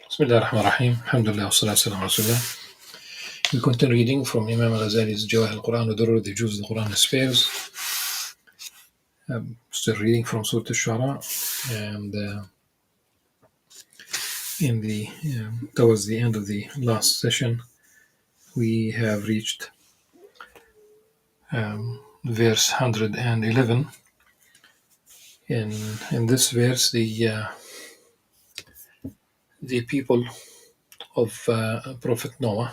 Bismillah ar-Rahman ar-Rahim. Alhamdulillah, wassalatu wassalamu ala Rasulillah. We continue reading from Imam Al-Ghazali's Jawah al-Quran, the Jews of the Quran Spares. Still reading from Surah Al-Shu'ara, and towards the end of the last session, we have reached verse 111. In this verse, the people of Prophet Noah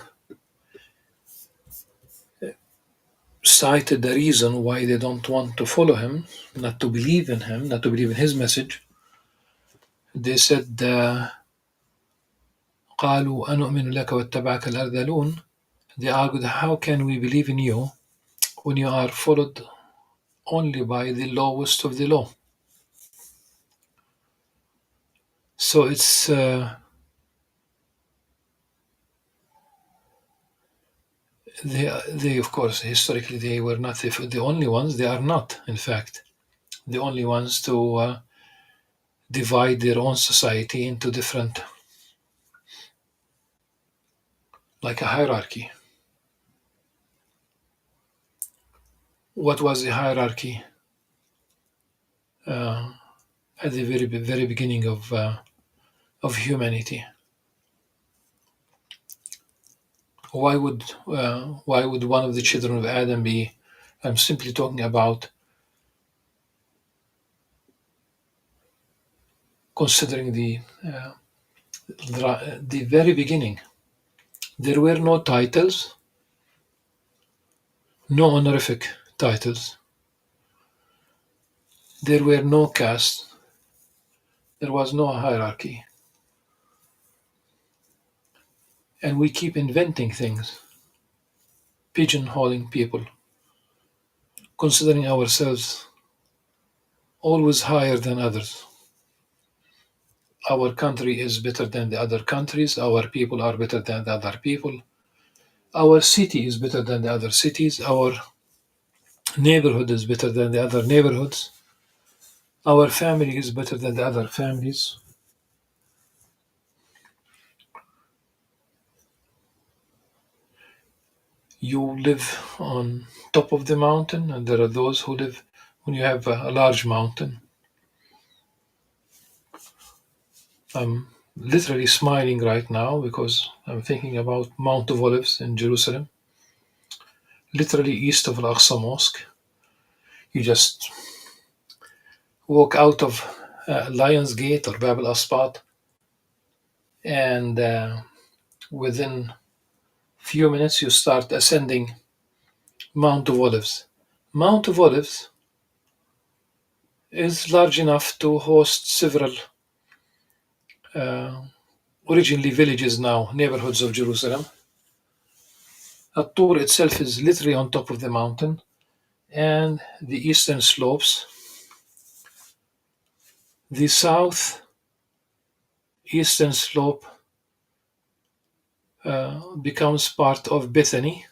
cited the reason why they don't want to follow him, not to believe in him, not to believe in his message. They said, قالوا أنؤمن لك واتبعك الأرذلون. They argued, how can we believe in you when you are followed only by the lowest of the low? So it's they of course historically they were not the only ones. They are not, in fact, the only ones to divide their own society into different, like a hierarchy. What was the hierarchy at the very beginning of humanity? Why would one of the children of Adam be? I'm simply talking about considering the very beginning. There were no titles, no honorific titles. There were no castes. There was no hierarchy. And we keep inventing things, pigeonholing people, considering ourselves always higher than others. Our country is better than the other countries. Our people are better than the other people. Our city is better than the other cities. Our neighborhood is better than the other neighborhoods. Our family is better than the other families. You live on top of the mountain, and there are those who live when you have a large mountain. I'm literally smiling right now because I'm thinking about Mount of Olives in Jerusalem, literally east of Al-Aqsa Mosque. You just walk out of Lion's Gate or Bab al-Asbat, and within few minutes you start ascending Mount of Olives. Mount of Olives is large enough to host several originally villages, now neighborhoods of Jerusalem. At-Tur itself is literally on top of the mountain, and the eastern slopes. The southeastern slope becomes part of Bethany.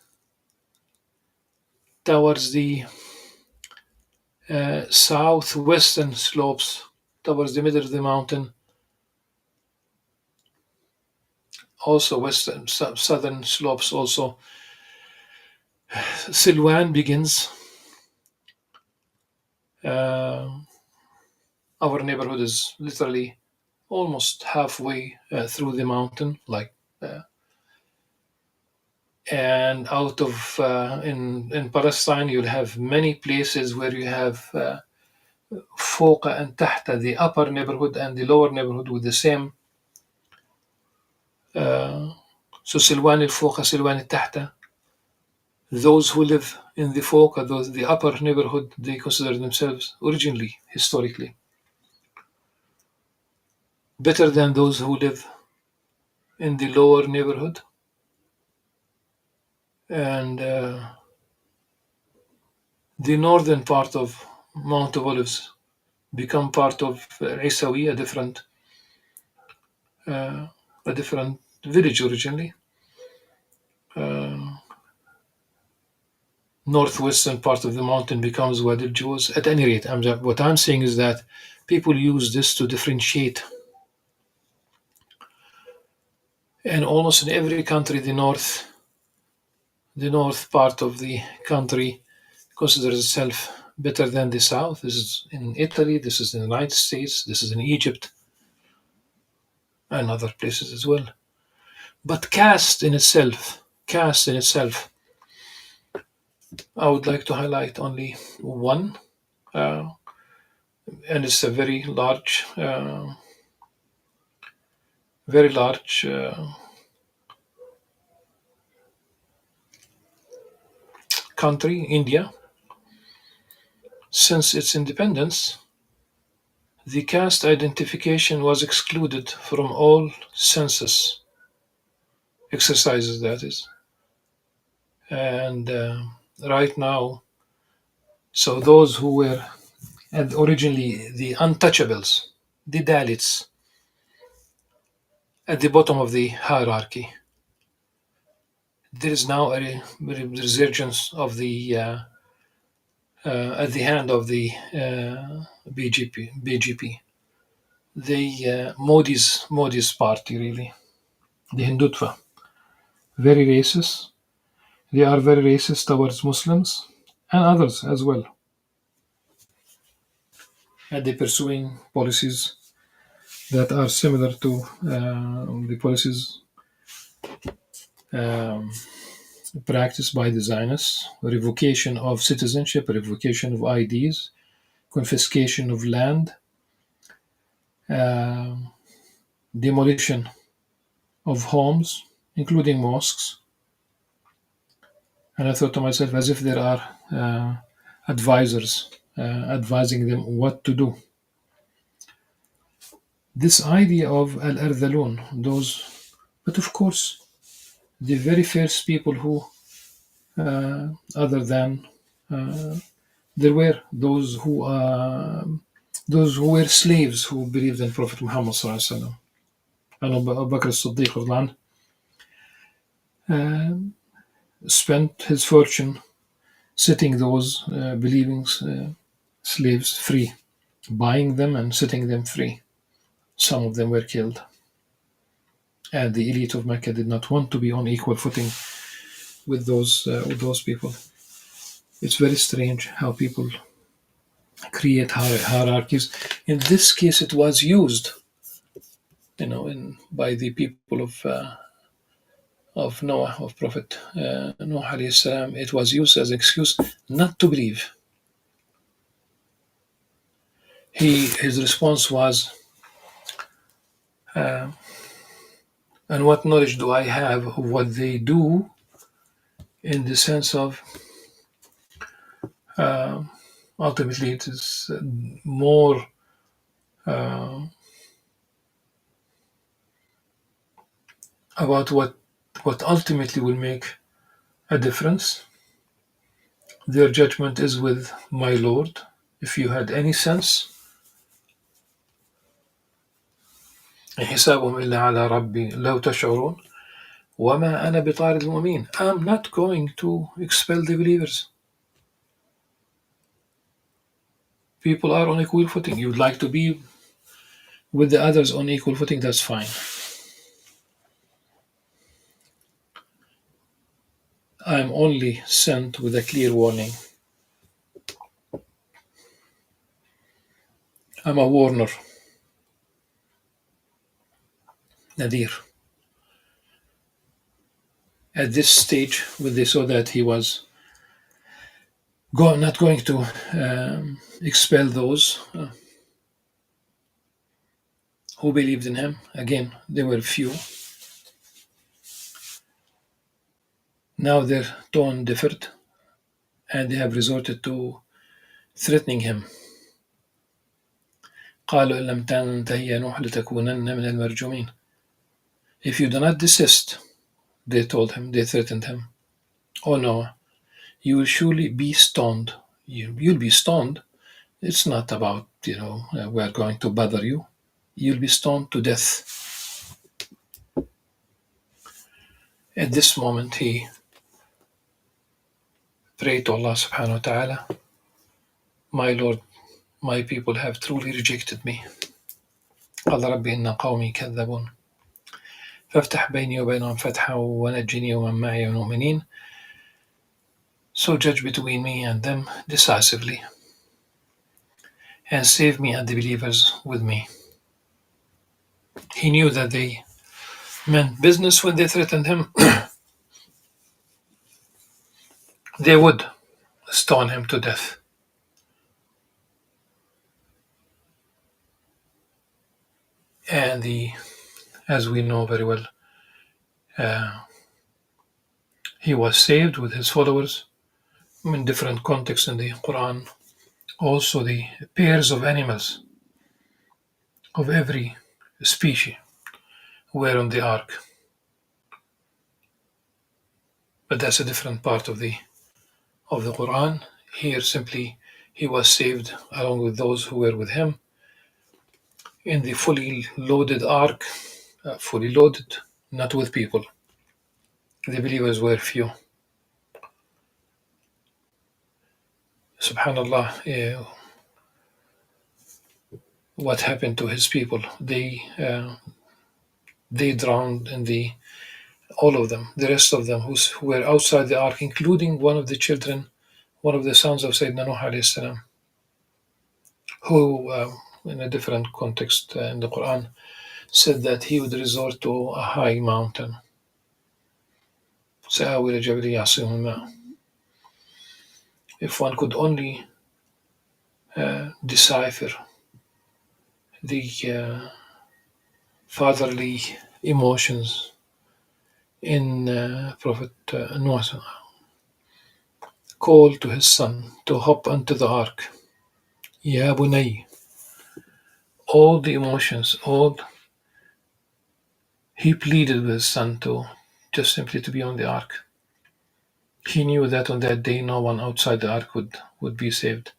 Towards the southwestern slopes, towards the middle of the mountain, also western, southern slopes also, Silwan begins. Our neighborhood is literally almost halfway through the mountain, and out of in Palestine you'll have many places where you have Fawqa and Tahta, the upper neighborhood and the lower neighborhood with the same. So Silwan al-Fawqa, Silwan al-Tahta. Those who live in the Fawqa, the upper neighborhood, they consider themselves originally, historically, better than those who live in the lower neighborhood. And the northern part of Mount of Olives become part of Isawi, a different village originally. Northwestern part of the mountain becomes Wadi al-Juz. At any rate, what I'm saying is that people use this to differentiate And almost in every country, the north part of the country considers itself better than the south. This is in Italy, this is in the United States, this is in Egypt, and other places as well. But caste in itself, I would like to highlight only one, uh, and it's a very large country, India. Since its independence, the caste identification was excluded from all census exercises, that is. And right now, so those who were and originally the untouchables, the Dalits, at the bottom of the hierarchy, there is now a resurgence of the at the hand of the BGP, the Modi's party, really, the Hindutva, very racist. They are very racist towards Muslims and others as well, and they're pursuing policies that are similar to the policies um, practiced by the Zionists: revocation of citizenship, revocation of IDs, confiscation of land, uh, demolition of homes, including mosques. And I thought to myself, as if there are advisors advising them what to do. This idea of al ardhalun, those, but of course, the very first people who, other than there were those who were slaves who believed in Prophet Muhammad sallallahu alaihi wasallam. And Abu Bakr as-Siddiq radhiyallahu anhu, spent his fortune setting those believing slaves free, buying them and setting them free. Some of them were killed, and the elite of Mecca did not want to be on equal footing with those people. It's very strange how people create hierarchies. In this case, it was used, by the people of Noah, of Prophet Noah alayhi salam. It was used as an excuse not to believe. His response was, and what knowledge do I have of what they do, in the sense of ultimately it is more about what ultimately will make a difference. Their judgment is with my Lord. If you had any sense, إن حسابهم إلا على ربي لو تشعرون وما أنا بطارد المؤمنين. I'm not going to expel the believers. People are on equal footing. You'd like to be with the others on equal footing, that's fine. I'm only sent with a clear warning. I'm a warner, Nadir. At this stage, when they saw that he was not going to expel those who believed in him, again, there were few. Now their tone differed, and they have resorted to threatening him. قالوا إن لم تنتهي يا نوح لتكونن من المرجومين. If you do not desist, they threatened him, oh no, you will surely be stoned. You'll be stoned. It's not about, we're going to bother you. You'll be stoned to death. At this moment, he prayed to Allah subhanahu wa ta'ala, my Lord, my people have truly rejected me. قال ربي إن قومي كذبون. فافتح بيني وبينهم فتحا ونجني ومن معي المؤمنين. So judge between me and them decisively, and save me and the believers with me. He knew that they meant business when they threatened him. They would stone him to death. And as we know very well, uh, he was saved with his followers in different contexts in the Quran. Also, the pairs of animals of every species were on the ark, but that's a different part of the Quran. Here, simply, he was saved along with those who were with him in the fully loaded ark, fully loaded, not with people. The believers were few. Subhanallah, what happened to his people? They drowned in the all of them, the rest of them who were outside the ark, including one of the children, one of the sons of Sayyidina Nuh alayhi salam, who, in a different context in the Quran, said that he would resort to a high mountain. سآوي إلى جبل يعصمه الماء. If one could only decipher the fatherly emotions in Prophet Noah call to his son to hop onto the ark. Ya bunay. All the emotions, all he pleaded with his son to just simply to be on the ark. He knew that on that day no one outside the ark would be saved.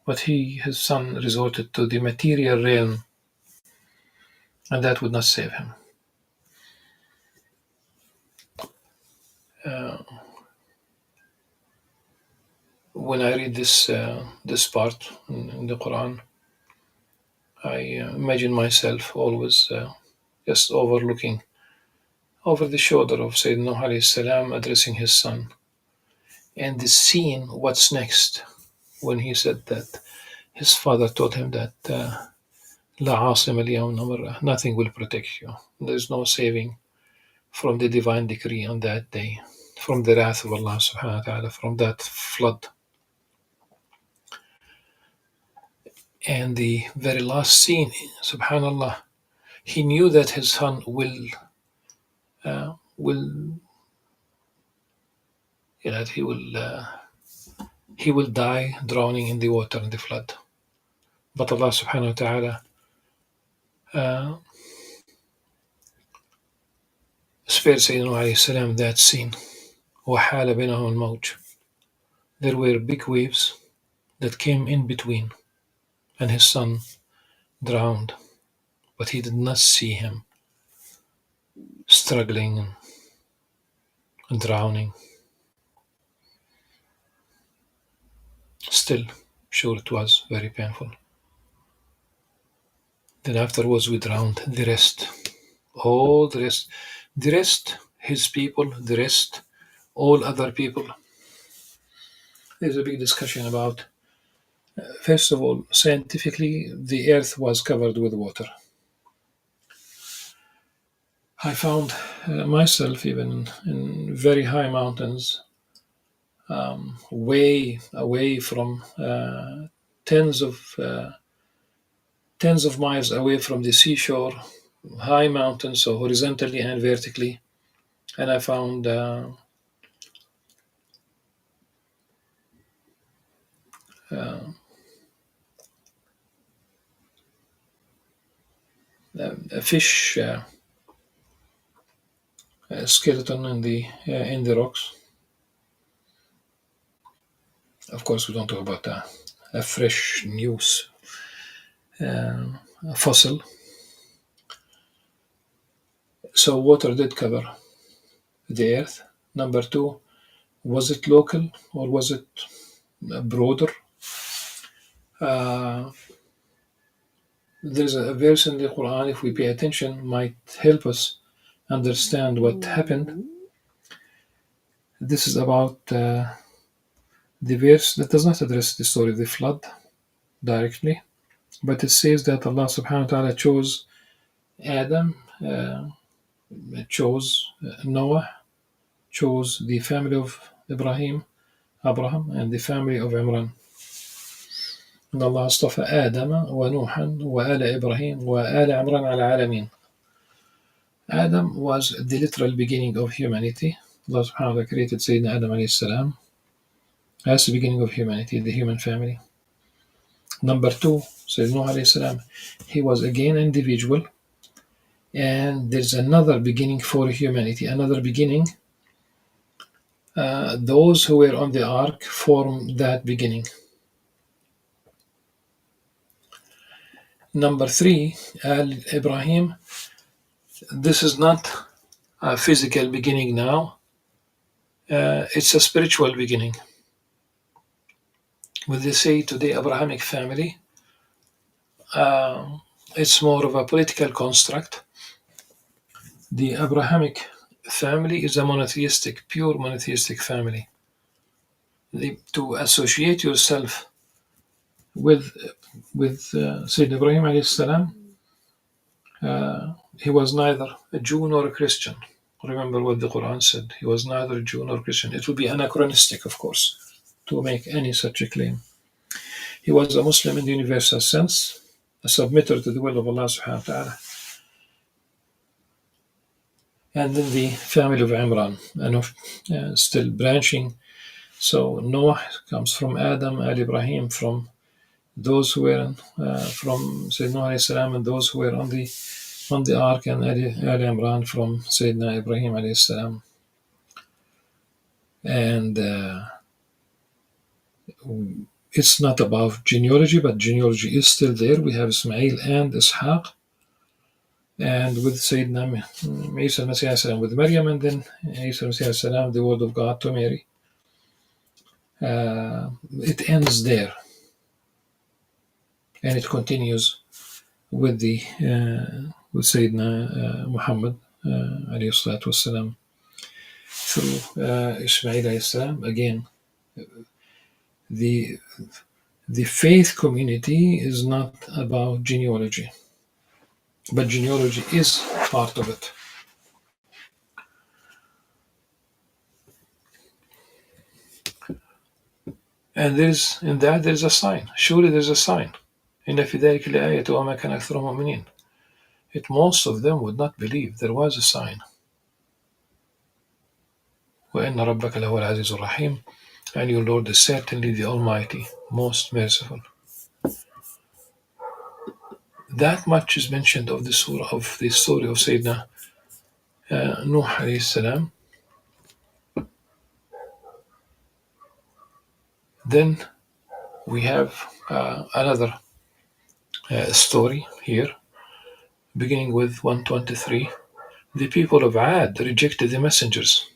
But his son, resorted to the material realm, and that would not save him. Uh, when I read this part in the Quran, I imagine myself always just overlooking over the shoulder of Sayyidina Nuh alayhi salam addressing his son, and the scene, what's next, when he said that his father told him that La asim al nothing will protect you. There's no saving from the divine decree on that day, from the wrath of Allah subhanahu wa ta'ala, from that flood. And the very last scene, subhanallah, he knew that his son will that he will die drowning in the water in the flood. But Allah subhanahu wa ta'ala spared Sayyidina alayhi salam that scene. وَحَالَ بَيْنَهُمَا الْمَوْجُ. There were big waves that came in between, and his son drowned, but he did not see him struggling and drowning. Still, sure, it was very painful. Then afterwards we drowned the rest. All the rest, his people, the rest, all other people. There's a big discussion about, first of all, scientifically, the earth was covered with water. I found myself even in very high mountains, way away from tens of miles away from the seashore, high mountains, so horizontally and vertically, and I found a fish skeleton in the rocks. Of course, we don't talk about a fresh news fossil. So water did cover the earth. Number two, was it local or was it broader? There's a verse in the Quran, if we pay attention, might help us understand what happened. This is about the verse that does not address the story of the flood directly, but it says that Allah subhanahu wa ta'ala chose Adam, chose Noah, chose the family of Abraham, and the family of Imran. إن الله اصطفى آدم ونوحا وآل إبراهيم وآل عمران على العالمين. Adam was the literal beginning of humanity. Allah subhanahu wa ta'ala created Sayyidina Adam alayhi salam as the beginning of humanity, the human family. Number two, Sayyidina Nuh alayhi salam, he was again an individual, and there's another beginning for humanity, another beginning. Those who were on the ark form that beginning. Number three, Al-Ibrahim, this is not a physical beginning now. It's a spiritual beginning. When they say today Abrahamic family, it's more of a political construct. The Abrahamic family is a monotheistic, pure monotheistic family. To associate yourself with Sayyidina Ibrahim alayhi salam, he was neither a Jew nor a Christian. Remember what the Qur'an said. He was neither a Jew nor a Christian. It would be anachronistic, of course, to make any such a claim. He was a Muslim in the universal sense, a submitter to the will of Allah subhanahu wa ta'ala. And then the family of Imran, and still branching. So Noah comes from Adam, Al-Ibrahim from those who were from Sayyidina Noah alayhi salam, and those who were on the ark, and Ali Imran from Sayyidina Ibrahim alayhi salam. And it's not about genealogy, but genealogy is still there. We have Ismail and Ishaq, and with Sayyidina Isa al-Masih salam with Maryam, and then Isa al-Masih salam, the word of God to Mary. It ends there, and it continues with with Sayyidina Muhammad alayhi salatu wassalam through Ismail alayhi salam. Again, the faith community is not about genealogy, but genealogy is part of it. And there's a sign. Surely there's a sign. إن في ذلك لآية وما كان أكثرهم مؤمنين. Most of them would not believe. There was a sign. وإن ربك لهو العزيز الرحيم. And your Lord is certainly the Almighty, most merciful. That much is mentioned of the surah, of the story of Sayyidina Nuh alayhi salam. Then we have another story here, beginning with 123. The people of Ad rejected the messengers.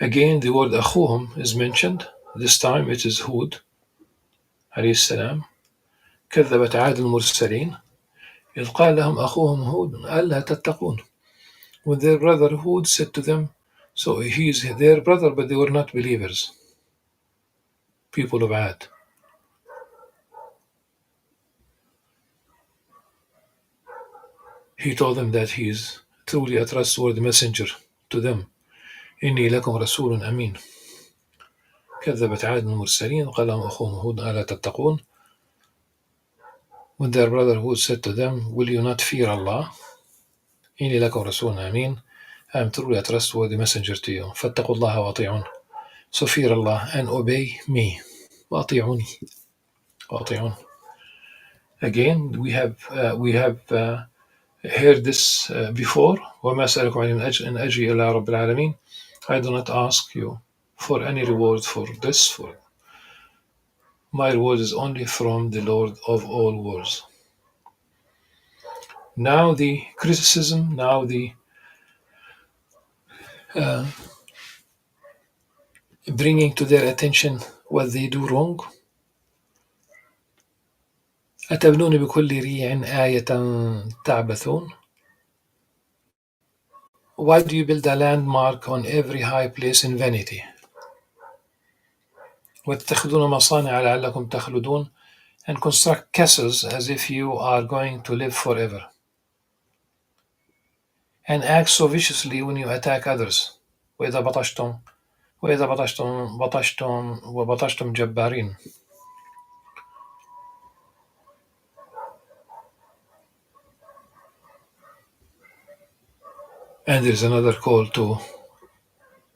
Again, the word أخوهم is mentioned. This time it is Hud عليه السلام. كذبت عاد المرسلين إذ قال لهم أخوهم هود ألا تتقون. When their brother Hud said to them, so he is their brother, but they were not believers. People of Ad. He told them that he is truly a trustworthy messenger to them. إني لكم رسول أمين. كذبت عاد المرسلين قال لهم أخوهم هود ألا تتقون. When their brother Hud said to them, will you not fear Allah? إني لكم رسول أمين. I am truly a trustworthy messenger to you. فاتقوا الله وأطيعون. So fear Allah and obey me. وأطيعوني. وأطيعون. Again, we have heard this before. وما سألكم عليه من أجري إلا رب العالمين. I do not ask you for any reward for this. For my reward is only from the Lord of all worlds. Now the criticism, now the bringing to their attention what they do wrong. أتبنون بكل ريع آية تعبثون. Why do you build a landmark on every high place in vanity? وَتَّخِذُونَ مَصَانِعَ لَعَلَّكُمْ تَخْلُدُونَ, and construct castles as if you are going to live forever, and act so viciously when you attack others. وَإِذَا بَطَشْتُمْ وَإِذَا بَطَشْتُمْ وَبَطَشْتُمْ جَبَّارِينَ. And there is another call to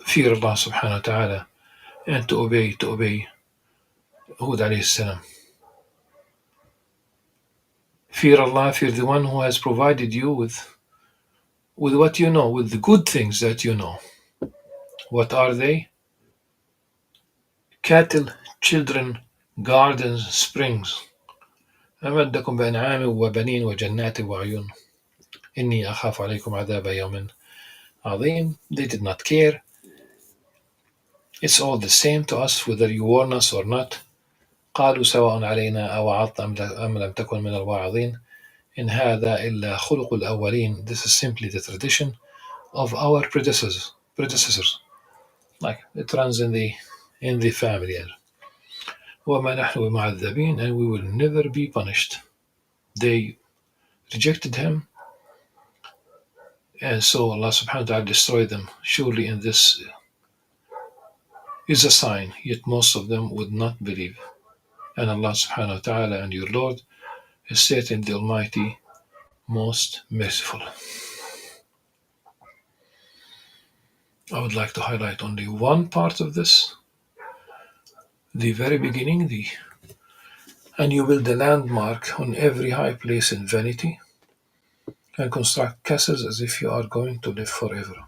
fear Allah subhanahu wa ta'ala and to obey Hud alayhi salam. Fear Allah, fear the one who has provided you with what you know, with the good things that you know. What are they? Cattle, children, gardens, springs. أمدكم بأنعام وبنين وجنات وعيون إني أخاف عليكم عذاب يوم عظيم. They did not care. It's all the same to us whether you warn us or not. قالوا سواء علينا أوعظت أم لم تكن من الواعظين إن هذا إلا خلق الأولين. This is simply the tradition of our predecessors. Like it runs in the family. وما نحن بمعذبين, and we will never be punished. They rejected him, and so Allah subhanahu wa ta'ala destroyed them. Surely in this is a sign, yet most of them would not believe. And Allah subhanahu wa ta'ala and your Lord is certainly the Almighty, most merciful. I would like to highlight only one part of this, the very beginning, and you build a landmark on every high place in vanity, and construct castles as if you are going to live forever.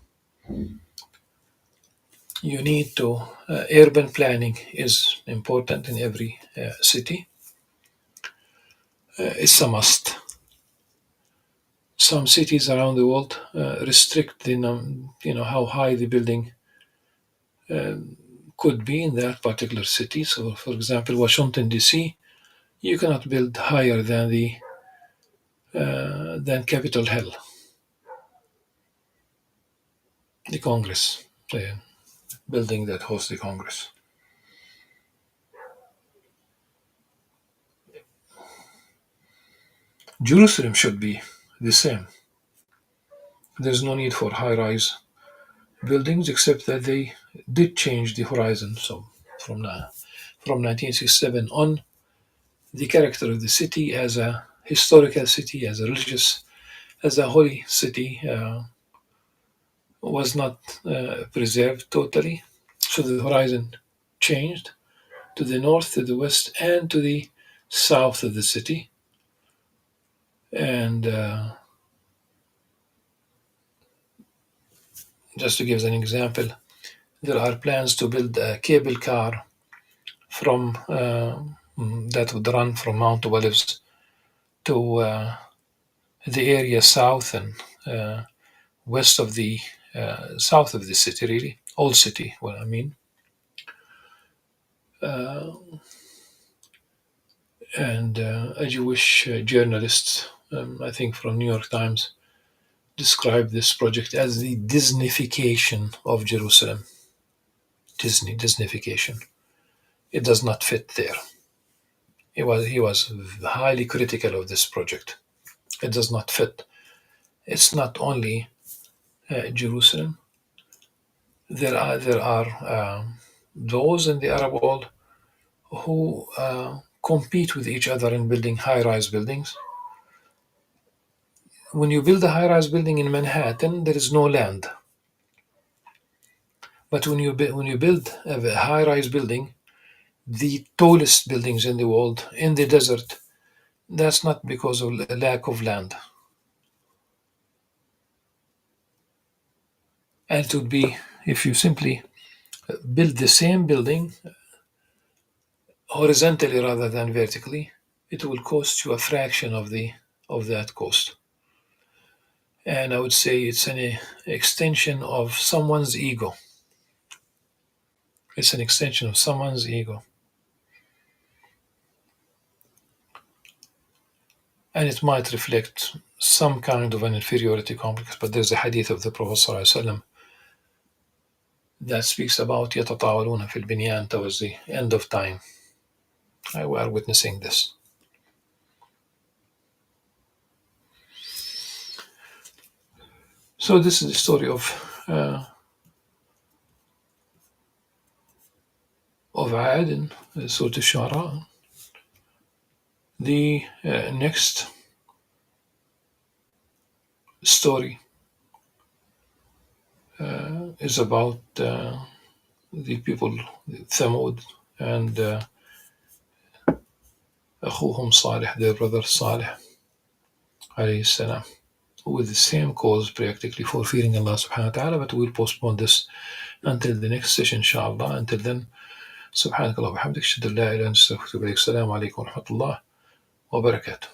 You need to, urban planning is important in every city. It's a must. Some cities around the world restrict how high the building could be in that particular city. So, for example, Washington D.C., you cannot build higher than Capitol Hill, the Congress, the building that hosts the Congress. Jerusalem should be the same. There's no need for high-rise buildings, except that they did change the horizon. So from 1967 on, the character of the city as a historical city, as a religious, as a holy city was not preserved totally. So the horizon changed to the north, to the west, and to the south of the city. And just to give an example, there are plans to build a cable car from that would run from Mount Olives to the area south and west of the south of the city, really old city. What I mean, uh, and a Jewish journalist, I think from New York Times, described this project as the Disneyfication of Jerusalem. Disneyfication. It does not fit there. He was highly critical of this project. It does not fit. It's not only Jerusalem. There are those in the Arab world who compete with each other in building high-rise buildings. When you build a high-rise building in Manhattan, there is no land. But when you build a high-rise building, the tallest buildings in the world in the desert, that's not because of a lack of land. And it would be if you simply build the same building horizontally rather than vertically, it will cost you a fraction of that cost. And I would say it's an extension of someone's ego. It's an extension of someone's ego. and it might reflect some kind of an inferiority complex. But there's a hadith of the Prophet ﷺ that speaks about يتطاولون في البنيان towards the end of time. We are witnessing this. So this is the story of Ad in Surah Al-Shu'ara. The next story is about the people Thamud and أخوهم صالح, their brother Salih alayhi salam, with the same cause practically for fearing Allah subhanahu wa ta'ala, but we'll postpone this until the next session inshallah. Until then, سبحانك اللهم وبحمدك أشهد أن لا إله إلا أنت أستغفرك وأتوب إليك. السلام عليكم ورحمة الله وبركاته.